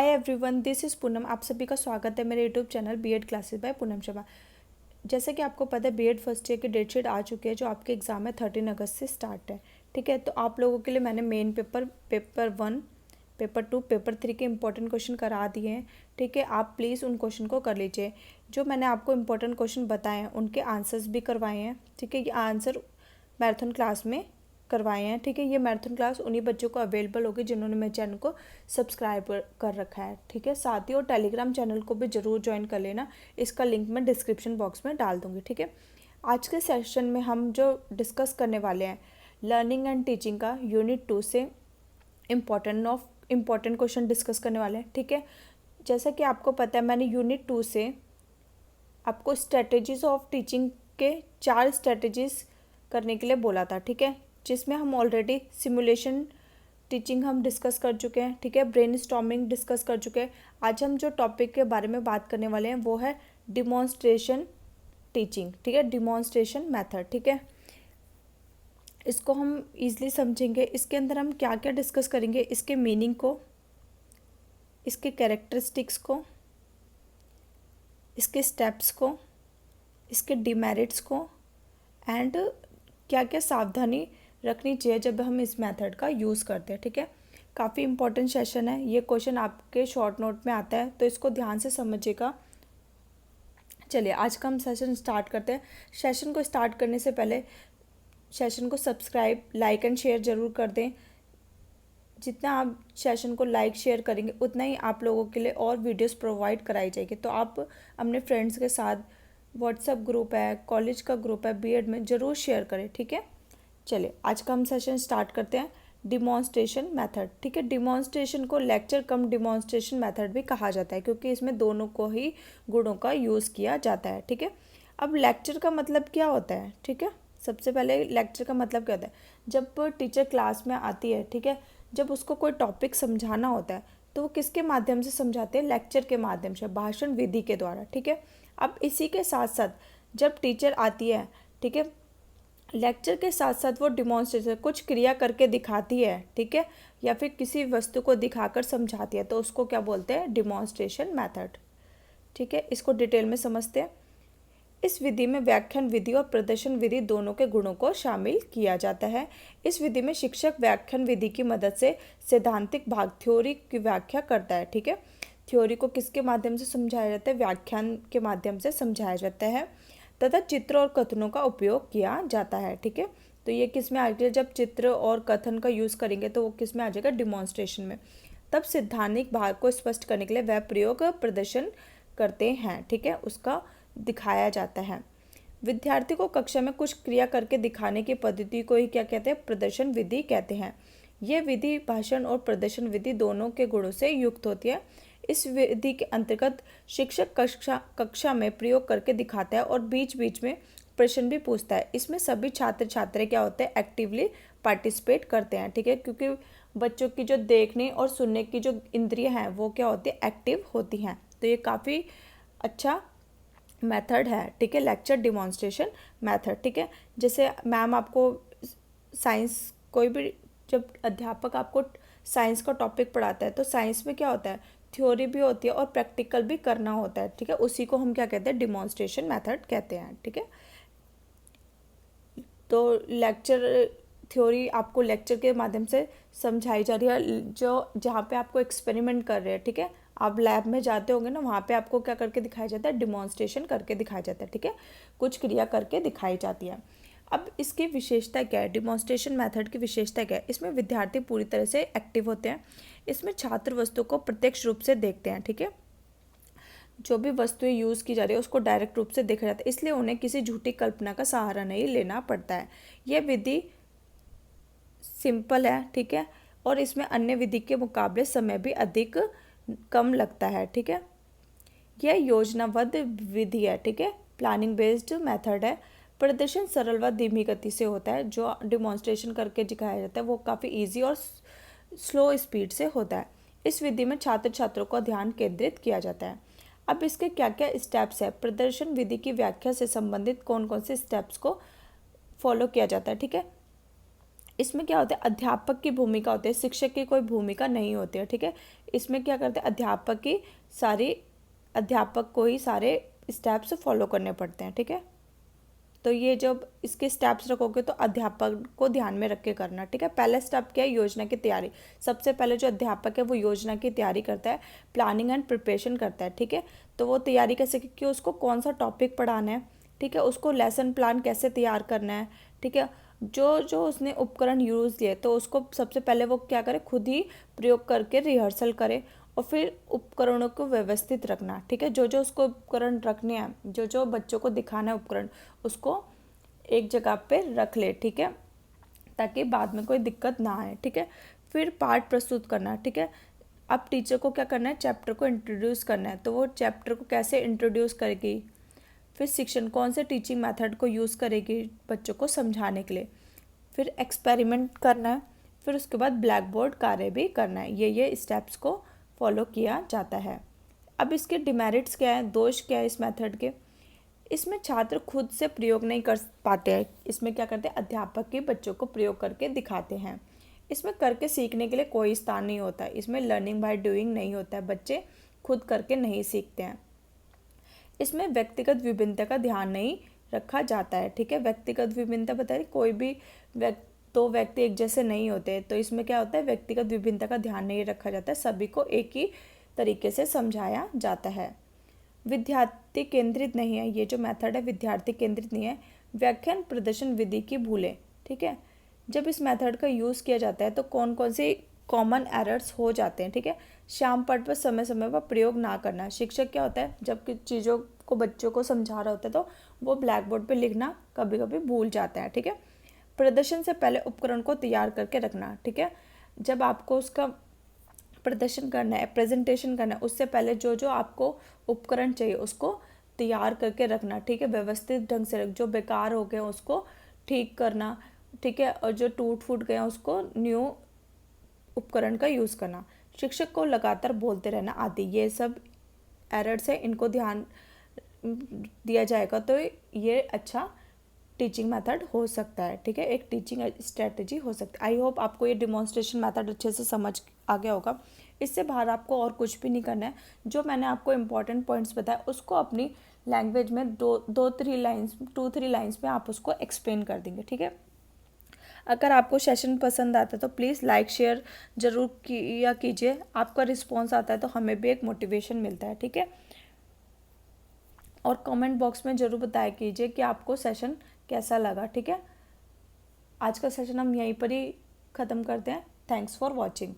Hi everyone, this is Poonam. आप सभी का स्वागत है मेरे YouTube channel BEd classes by Poonam Sharma. जैसे कि आपको पता है बीएड फर्स्ट ईयर की डेट शीट आ चुकी है। जो आपके एग्ज़ाम है 13 अगस्त से स्टार्ट है। ठीक है, तो आप लोगों के लिए मैंने मेन पेपर 1, पेपर 2, पेपर 3 के इंपॉर्टेंट क्वेश्चन करा दिए हैं। ठीक है, आप प्लीज़ उन क्वेश्चन को कर लीजिए। जो मैंने आपको इंपॉर्टेंट क्वेश्चन बताए हैं उनके आंसर्स भी करवाए हैं। ठीक है, ये आंसर मैराथन क्लास में करवाए हैं। ठीक है, ये मैराथन क्लास उन्हीं बच्चों को अवेलेबल होगी जिन्होंने मेरे चैनल को सब्सक्राइब कर रखा है। ठीक है, साथ ही और टेलीग्राम चैनल को भी ज़रूर ज्वाइन कर लेना। इसका लिंक मैं डिस्क्रिप्शन बॉक्स में डाल दूँगी। ठीक है, आज के सेशन में हम जो डिस्कस करने वाले हैं लर्निंग एंड टीचिंग का यूनिट 2 से इम्पॉर्टेंट क्वेश्चन डिस्कस करने वाले हैं। ठीक है, जैसा कि आपको पता है मैंने यूनिट 2 से आपको स्ट्रेटजीज ऑफ टीचिंग के 4 स्ट्रेटजीज करने के लिए बोला था। ठीक है, जिसमें हम ऑलरेडी सिमुलेशन टीचिंग हम डिस्कस कर चुके हैं। ठीक है, ब्रेनस्टॉर्मिंग डिस्कस कर चुके हैं। आज हम जो टॉपिक के बारे में बात करने वाले हैं वो है डिमॉन्स्ट्रेशन टीचिंग। ठीक है, डिमॉन्स्ट्रेशन मेथड। ठीक है, इसको हम ईजिली समझेंगे। इसके अंदर हम क्या क्या डिस्कस करेंगे, इसके मीनिंग को, इसके कैरेक्टरिस्टिक्स को, इसके स्टेप्स को, इसके डिमेरिट्स को एंड क्या क्या सावधानी रखनी चाहिए जब हम इस मेथड का यूज़ करते हैं। ठीक है, काफ़ी इंपॉर्टेंट सेशन है। ये क्वेश्चन आपके शॉर्ट नोट में आता है तो इसको ध्यान से समझिएगा। चलिए आज का हम सेशन स्टार्ट करते हैं। सेशन को स्टार्ट करने से पहले सेशन को सब्सक्राइब, लाइक एंड शेयर ज़रूर कर दें। जितना आप सेशन को लाइक शेयर करेंगे उतना ही आप लोगों के लिए और वीडियोस प्रोवाइड कराई जाएगी। तो आप अपने फ्रेंड्स के साथ व्हाट्सएप ग्रुप है, कॉलेज का ग्रुप है, बीएड में ज़रूर शेयर करें। ठीक है, चलिए आज का हम सेशन स्टार्ट करते हैं। Demonstration method. ठीक है, डिमॉन्स्ट्रेशन को लेक्चर कम डिमॉन्स्ट्रेशन मेथड भी कहा जाता है क्योंकि इसमें दोनों को ही गुणों का यूज़ किया जाता है। ठीक है, अब लेक्चर का मतलब क्या होता है। ठीक है, सबसे पहले लेक्चर का मतलब क्या होता है। जब टीचर क्लास में आती है, ठीक है, जब उसको कोई टॉपिक समझाना होता है तो वो किसके माध्यम से समझाते हैं, लेक्चर के माध्यम से, भाषण विधि के द्वारा। ठीक है, अब इसी के साथ साथ जब टीचर आती है, ठीक है, लेक्चर के साथ साथ वो डिमॉन्स्ट्रेशन कुछ क्रिया करके दिखाती है। ठीक है, या फिर किसी वस्तु को दिखाकर समझाती है तो उसको क्या बोलते हैं, डिमॉन्स्ट्रेशन मेथड। ठीक है, इसको डिटेल में समझते हैं। इस विधि में व्याख्यान विधि और प्रदर्शन विधि दोनों के गुणों को शामिल किया जाता है। इस विधि में शिक्षक व्याख्यान विधि की मदद से सैद्धांतिक भाग थ्योरी की व्याख्या करता है। ठीक है, थ्योरी को किसके माध्यम से समझाया जाता है, व्याख्यान के माध्यम से समझाया जाता है तथा चित्र और कथनों का उपयोग किया जाता है। ठीक है, तो ये किस में आ जाएगा, जब चित्र और कथन का यूज़ करेंगे तो वो किस में आ जाएगा, डिमॉन्स्ट्रेशन में। तब सैद्धांतिक भाग को स्पष्ट करने के लिए वह प्रयोग प्रदर्शन करते हैं। ठीक है, उसका दिखाया जाता है। विद्यार्थी को कक्षा में कुछ क्रिया करके दिखाने की पद्धति को ही क्या कहते हैं, प्रदर्शन विधि कहते हैं। यह विधि भाषण और प्रदर्शन विधि दोनों के गुणों से युक्त होती है। इस विधि के अंतर्गत शिक्षक कक्षा में प्रयोग करके दिखाता है और बीच बीच में प्रश्न भी पूछता है। इसमें सभी छात्र छात्राएं क्या होते हैं, एक्टिवली पार्टिसिपेट करते हैं। ठीक है, क्योंकि बच्चों की जो देखने और सुनने की जो इंद्रियां हैं वो क्या होती है, एक्टिव होती हैं। तो ये काफ़ी अच्छा मेथड है। ठीक है, लेक्चर डिमॉन्स्ट्रेशन मेथड। ठीक है, जैसे मैम आपको साइंस, कोई भी जब अध्यापक आपको साइंस का टॉपिक पढ़ाता है तो साइंस में क्या होता है, थ्योरी भी होती है और प्रैक्टिकल भी करना होता है। ठीक है, उसी को हम क्या कहते हैं, डिमॉन्स्ट्रेशन मेथड कहते हैं। ठीक है, तो लेक्चर थ्योरी आपको लेक्चर के माध्यम से समझाई जा रही है, जो जहाँ पे आपको एक्सपेरिमेंट कर रहे हैं। ठीक है, आप लैब में जाते होंगे ना, वहाँ पे आपको क्या करके दिखाया जाता है, डिमॉन्स्ट्रेशन करके दिखाया जाता है। ठीक है, कुछ क्रिया करके दिखाई जाती है। अब इसकी विशेषता क्या है, डिमॉन्स्ट्रेशन मेथड की विशेषता क्या है, इसमें विद्यार्थी पूरी तरह से एक्टिव होते हैं। इसमें छात्र वस्तु को प्रत्यक्ष रूप से देखते हैं। ठीक है, जो भी वस्तुएं यूज़ की जा रही है उसको डायरेक्ट रूप से देखा जाता है, इसलिए उन्हें किसी झूठी कल्पना का सहारा नहीं लेना पड़ता है। यह विधि सिंपल है। ठीक है, और इसमें अन्य विधि के मुकाबले समय भी अधिक कम लगता है। ठीक है, यह योजनाबद्ध विधि है। ठीक है, प्लानिंग बेस्ड मेथड है। प्रदर्शन सरल व धीमी गति से होता है। जो डिमॉन्स्ट्रेशन करके दिखाया जाता है वो काफ़ी इजी और स्लो स्पीड से होता है। इस विधि में छात्र छात्रों का ध्यान केंद्रित किया जाता है। अब इसके क्या क्या स्टेप्स है, प्रदर्शन विधि की व्याख्या से संबंधित कौन कौन से स्टेप्स को फॉलो किया जाता है। ठीक है, इसमें क्या होता है, अध्यापक की भूमिका होती है, शिक्षक की कोई भूमिका नहीं होती है, ठीक है। इसमें क्या करते हैं, अध्यापक को ही सारे स्टेप्स फॉलो करने पड़ते हैं, ठीक है। तो ये जब इसके स्टेप्स रखोगे तो अध्यापक को ध्यान में रख के करना, ठीक है। पहला स्टेप क्या है, योजना की तैयारी। सबसे पहले जो अध्यापक है वो योजना की तैयारी करता है, प्लानिंग एंड प्रिपरेशन करता है, ठीक है। तो वो तैयारी कैसे कि उसको कौन सा टॉपिक पढ़ाना है, ठीक है, उसको लेसन प्लान कैसे तैयार करना है, ठीक है। जो जो उसने उपकरण यूज़ किए तो उसको सबसे पहले वो क्या करे, खुद ही प्रयोग करके रिहर्सल करे, और फिर उपकरणों को व्यवस्थित रखना, ठीक है। जो जो उसको उपकरण रखने हैं, जो जो बच्चों को दिखाना है उपकरण, उसको एक जगह पे रख ले, ठीक है, ताकि बाद में कोई दिक्कत ना आए, ठीक है। फिर पाठ प्रस्तुत करना, ठीक है। अब टीचर को क्या करना है, चैप्टर को इंट्रोड्यूस करना है, तो वो चैप्टर को कैसे इंट्रोड्यूस करेगी। फिर शिक्षण कौन से टीचिंग मेथड को यूज़ करेगी बच्चों को समझाने के लिए। फिर एक्सपेरिमेंट करना है, फिर उसके बाद ब्लैक बोर्ड कार्य भी करना है। ये स्टेप्स को फॉलो किया जाता है। अब इसके डिमेरिट्स क्या है, दोष क्या है इस मेथड के। इसमें छात्र खुद से प्रयोग नहीं कर पाते हैं। इसमें क्या करते हैं, अध्यापक ही बच्चों को प्रयोग करके दिखाते हैं। इसमें करके सीखने के लिए कोई स्थान नहीं होता है। इसमें लर्निंग बाय डूइंग नहीं होता है, बच्चे खुद करके नहीं सीखते हैं। इसमें व्यक्तिगत विभिन्नता का ध्यान नहीं रखा जाता है, ठीक है। व्यक्तिगत विभिन्नता बताइए, कोई भी दो व्यक्ति एक जैसे नहीं होते, तो इसमें क्या होता है, व्यक्तिगत विभिन्नता का ध्यान नहीं रखा जाता है, सभी को एक ही तरीके से समझाया जाता है। विद्यार्थी केंद्रित नहीं है, ये जो मेथड है विद्यार्थी केंद्रित नहीं है। व्याख्यान प्रदर्शन विधि की भूलें, ठीक है। जब इस मेथड का यूज़ किया जाता है तो कौन कौन से कॉमन एरर्स हो जाते हैं, ठीक है। श्याम पाठ पर समय समय पर प्रयोग ना करना। शिक्षक क्या होता है, जब किसी चीज़ों को बच्चों को समझा रहा होता है तो वो ब्लैक बोर्ड पर लिखना कभी कभी भूल जाता है, ठीक है। प्रदर्शन से पहले उपकरण को तैयार करके रखना, ठीक है। जब आपको उसका प्रदर्शन करना है, प्रेजेंटेशन करना है, उससे पहले जो जो आपको उपकरण चाहिए उसको तैयार करके रखना, ठीक है। व्यवस्थित ढंग से रख, जो बेकार हो गए उसको ठीक करना, ठीक है, और जो टूट फूट गए उसको न्यू उपकरण का यूज़ करना। शिक्षक को लगातार बोलते रहना आदि, ये सब एरर्स है, इनको ध्यान दिया जाएगा तो ये अच्छा टीचिंग मेथड हो सकता है, ठीक है, एक टीचिंग स्ट्रेटजी हो सकती है। आई होप आपको ये डिमॉन्स्ट्रेशन मेथड अच्छे से समझ आ गया होगा। इससे बाहर आपको और कुछ भी नहीं करना है। जो मैंने आपको इम्पॉर्टेंट पॉइंट्स बताया उसको अपनी लैंग्वेज में 2-3 लाइन्स में आप उसको एक्सप्लेन कर देंगे, ठीक है। अगर आपको सेशन पसंद आता है तो प्लीज़ लाइक शेयर ज़रूर किया कीजिए। आपका रिस्पॉन्स आता है तो हमें भी एक मोटिवेशन मिलता है, ठीक है। और कमेंट बॉक्स में ज़रूर बताया कीजिए कि आपको सेशन कैसा लगा, ठीक है। आज का सेशन हम यहीं पर ही ख़त्म करते हैं। Thanks for watching.